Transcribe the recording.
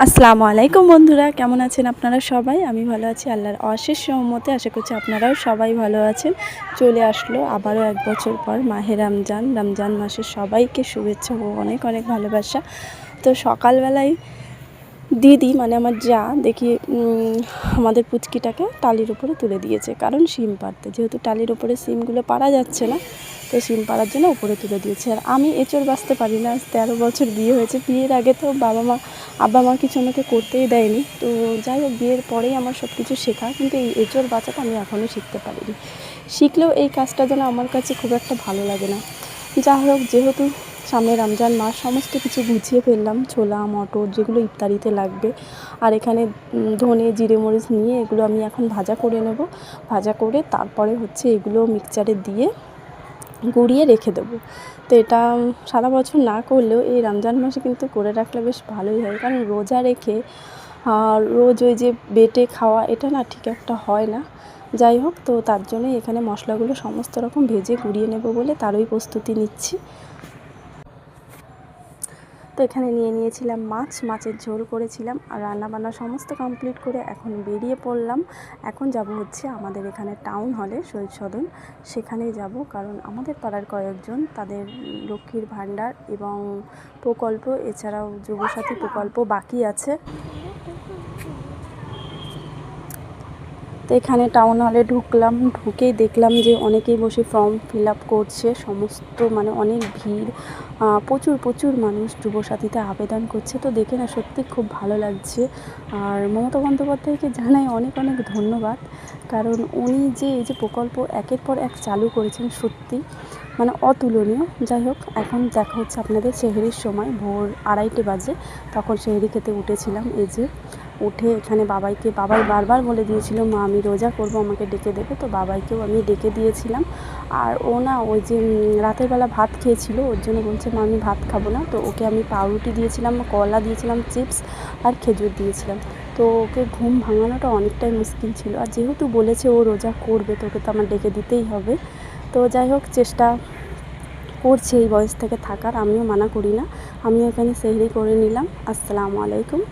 আসসালামু আলাইকুম বন্ধুরা, কেমন আছেন আপনারা সবাই? আমি ভালো আছি, আল্লাহর অশেষ রহমতে। আশা করছি আপনারাও সবাই ভালো আছেন। চলে আসলো আবারও এক বছর পর মাহে রমজান। রমজান মাসের সবাইকে শুভেচ্ছা ও অনেক অনেক ভালোবাসা। তো সকালবেলায় দিদি মানে আমার যা দেখি আমাদের পুচকিটাকে টালির উপরে তুলে দিয়েছে, কারণ শিম পাড়তে, যেহেতু টালির উপরে শিমগুলো পাড়া যাচ্ছে না, তো শিম পাড়ার জন্য উপরে তুলে দিয়েছে। আর আমি এঁচড় বাছতে পারি না, আজ 13 বছর বিয়ে হয়েছে। বিয়ের আগে তো আব্বা মা কিছু আমাকে করতেই দেয়নি, তো যাই হোক বিয়ের পরেই আমার সব কিছু শেখা, কিন্তু এই এঁচড় বাছাটা আমি এখনও শিখতে পারিনি। শিখলেও এই কাজটা যেন আমার কাছে খুব একটা ভালো লাগে না। যা হোক, যেহেতু সামনে রমজান মাস, সমস্ত কিছু গুছিয়ে ফেললাম, ছোলা মটর যেগুলো ইফতারিতে লাগবে। আর এখানে ধনে জিরে মরিচ নিয়ে এগুলো আমি এখন ভাজা করে নেব। ভাজা করে তারপরে হচ্ছে এগুলো মিক্সচারে দিয়ে গুঁড়িয়ে রেখে দেবো। তো এটা সারা বছর না করলেও এই রমজান মাসে কিন্তু করে রাখলে বেশ ভালোই হয়, কারণ রোজা রেখে রোজ ওই যে বেটে খাওয়া, এটা না ঠিক একটা হয় না। যাই হোক, তো তার জন্যই এখানে মশলাগুলো সমস্ত রকম ভেজে গুঁড়িয়ে নেব বলে তারই প্রস্তুতি নিচ্ছি। তো এখানে নিয়েছিলাম মাছের ঝোল করেছিলাম, আর রান্নাবান্না সমস্ত কমপ্লিট করে এখন বেরিয়ে পড়লাম। এখন যাব হচ্ছে আমাদের এখানে টাউন হলে শহীদ সদন, সেখানেই যাব, কারণ আমাদের পাড়ার কয়েকজন তাদের লক্ষ্মীর ভাণ্ডার এবং প্রকল্প, এছাড়াও যুবসাথী প্রকল্প বাকি আছে। তো এখানে টাউন হলে ঢুকলাম, ঢুকেই দেখলাম যে অনেকেই বসে ফর্ম ফিল আপ করছে, সমস্ত মানে অনেক ভিড়, প্রচুর মানুষ যুবসাথীতে আবেদন করছে। তো দেখে না সত্যি খুব ভালো লাগছে। আর মমতা বন্দ্যোপাধ্যায়কে জানাই অনেক অনেক ধন্যবাদ, কারণ উনি যে এই যে প্রকল্প একের পর এক চালু করেছেন, সত্যি মানে অতুলনীয়। যাই হোক, এখন দেখা হচ্ছে আপনাদের সেহরির সময়, ভোর 2:30 বাজে, তখন সেহরি খেতে উঠেছিলাম। এই যে উঠে এখানে বাবাই বারবার বলে দিয়েছিল, মা আমি রোজা করবো, আমাকে ডেকে দেবে। তো বাবাইকেও আমি ডেকে দিয়েছিলাম। আর ও না ওই যে রাতের বেলা ভাত খেয়েছিল, ওর জন্য বলছে মা আমি ভাত খাবো না। তো ওকে আমি পাউরুটি দিয়েছিলাম, কলা দিয়েছিলাম, চিপস আর খেজুর দিয়েছিলাম। তো ওকে ঘুম ভাঙানোটা অনেকটাই মুশকিল ছিল, আর যেহেতু বলেছে ও রোজা করবে, তো ওকে তো আমার ডেকে দিতেই হবে। তো যাই হোক, চেষ্টা করছে এই বয়স থেকে থাকার, আমিও মানা করি না। আমিও এখানে সেহরি করে নিলাম। আসসালামু আলাইকুম।